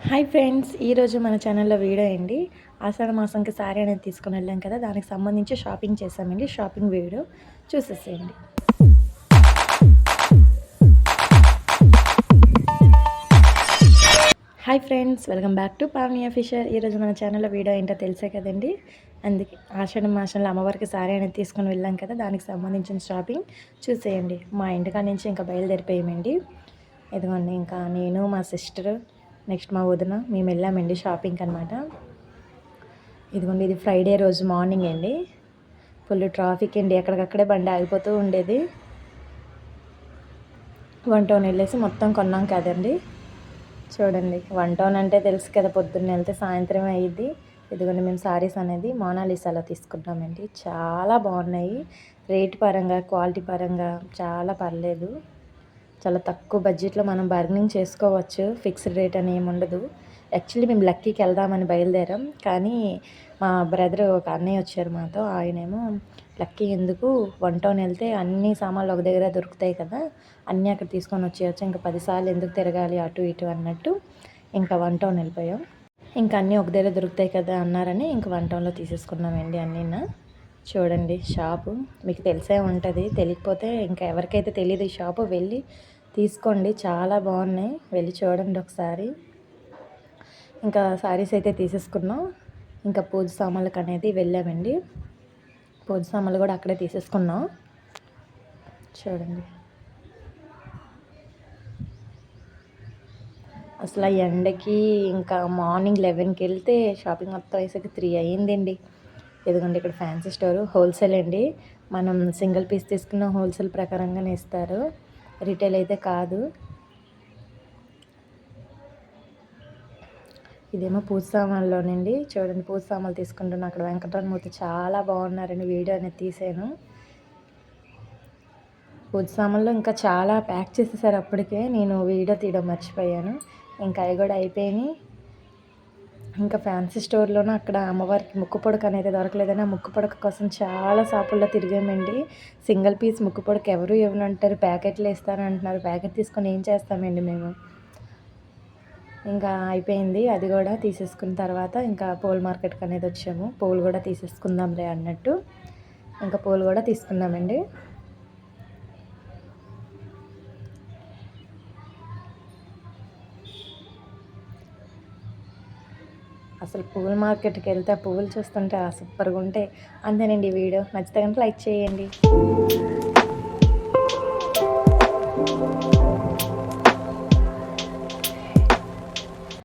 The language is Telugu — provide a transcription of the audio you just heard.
హాయ్ ఫ్రెండ్స్, ఈరోజు మన ఛానల్లో వీడియో అండి. ఆషాఢ మాసంకి శారీ అనేది తీసుకొని వెళ్ళాం కదా, దానికి సంబంధించి షాపింగ్ చేసామండి. షాపింగ్ వీడియో చూసేసేయండి. Hi friends, welcome back to Pavani official. ఈరోజు మన ఛానల్లో వీడియో ఏంటో తెలిసే కదండి. అందుకే ఆషాఢ మాసంలో అమ్మవారికి శారీ అనేది తీసుకొని వెళ్ళాం కదా, దానికి సంబంధించిన షాపింగ్ చూసేయండి. మా ఇంటికాడ నుంచి ఇంకా బయలుదేరిపోయామండి. ఇదిగోండి, ఇంకా నేను మా సిస్టర్ నెక్స్ట్ మా వదిన మేము వెళ్ళామండి షాపింగ్కి అనమాట. ఇదిగోండి, ఇది ఫ్రైడే రోజు మార్నింగ్ అండి. ఫుల్ ట్రాఫిక్ అండి, ఎక్కడికక్కడే బండి ఆగిపోతూ ఉండేది. 1 టౌన్ వెళ్ళేసి మొత్తం కొన్నాం కదండి. చూడండి, 1 టౌన్ అంటే తెలుసు కదా, పొద్దున్న వెళ్తే సాయంత్రం అయ్యిద్ది. ఇదిగోండి, మేము సారీస్ అనేది మోనాలిసాలో తీసుకున్నామండి. చాలా బాగున్నాయి. రేట్ పరంగా క్వాలిటీ పరంగా చాలా పర్లేదు. చాలా తక్కువ బడ్జెట్లో మనం బార్గెనింగ్ చేసుకోవచ్చు. ఫిక్స్డ్ రేట్ అని ఏమి ఉండదు. యాక్చువల్లీ మేము లక్కీకి వెళ్దామని బయలుదేరాం, కానీ మా బ్రదర్ ఒక అన్నయ్య వచ్చారు మాతో. ఆయనేమో లక్కీ ఎందుకు, 1 టౌన్ వెళ్తే అన్ని సామాన్లు ఒక దగ్గర దొరుకుతాయి కదా, అన్నీ అక్కడ తీసుకొని వచ్చేయచ్చు, ఇంకా 10 సార్లు ఎందుకు తిరగాలి అటు ఇటు అన్నట్టు ఇంకా 1 టౌన్ వెళ్ళిపోయాం. ఇంకా అన్నీ ఒక దగ్గర దొరుకుతాయి కదా అన్నారని ఇంకా 1 టౌన్లో తీసేసుకున్నామండి అన్నీనా. చూడండి, షాపు మీకు తెలిసే ఉంటుంది. తెలియకపోతే ఇంకా ఎవరికైతే తెలియదు ఈ షాపు వెళ్ళి తీసుకోండి, చాలా బాగున్నాయి. వెళ్ళి చూడండి ఒకసారి. ఇంకా శారీస్ అయితే తీసేసుకున్నాం. ఇంకా పూజ సామాన్లకు అనేది వెళ్ళామండి. పూజ సామాన్లు కూడా అక్కడే తీసేసుకున్నాం. చూడండి, అసలు ఆ ఎండకి ఇంకా మార్నింగ్ 11కి వెళ్తే షాపింగ్ మొత్తం వేసరికి 3 అయ్యిందండి. ఇదిగోండి, ఇక్కడ ఫ్యాన్సీ స్టోరు హోల్సేల్ అండి. మనం సింగిల్ పీస్ తీసుకున్న హోల్సేల్ ప్రకారంగానే ఇస్తారు, రిటైల్ అయితే కాదు. ఇదేమో పూజ సామాన్లోనండి. చూడండి, పూజ సామాన్లు తీసుకుంటున్నా. అక్కడ వెంకటరమూర్తి చాలా బాగున్నారండి. వీడియో అనేది తీసాను. పూజ సామాన్లు ఇంకా చాలా ప్యాక్ చేసేసారు అప్పటికే, నేను వీడియో తీయడం మర్చిపోయాను. ఇంకా అవి కూడా అయిపోయినాయి. ఇంకా ఫ్యాన్సీ స్టోర్లోనూ అక్కడ అమ్మవారికి ముక్కు పొడక అనేది దొరకలేదని ఆ ముక్కు పొడక కోసం చాలా షాపుల్లో తిరిగామండి. సింగిల్ పీస్ ముక్కు పొడక ఎవరు ఇవ్వనంటారు, ప్యాకెట్లు వేస్తారంటున్నారు. ప్యాకెట్ తీసుకొని ఏం చేస్తామండి మేము. ఇంకా అయిపోయింది, అది కూడా తీసేసుకున్న తర్వాత ఇంకా పూల మార్కెట్కి అనేది వచ్చాము. పూలు కూడా తీసేసుకుందాంలే అన్నట్టు ఇంకా పూలు కూడా తీసుకున్నామండి. అసలు పూల మార్కెట్కి వెళ్తే ఆ పువ్వులు చూస్తుంటే సూపర్గా ఉంటాయి. అంతేనండి, వీడియో నచ్చితే కనుక లైక్ చేయండి.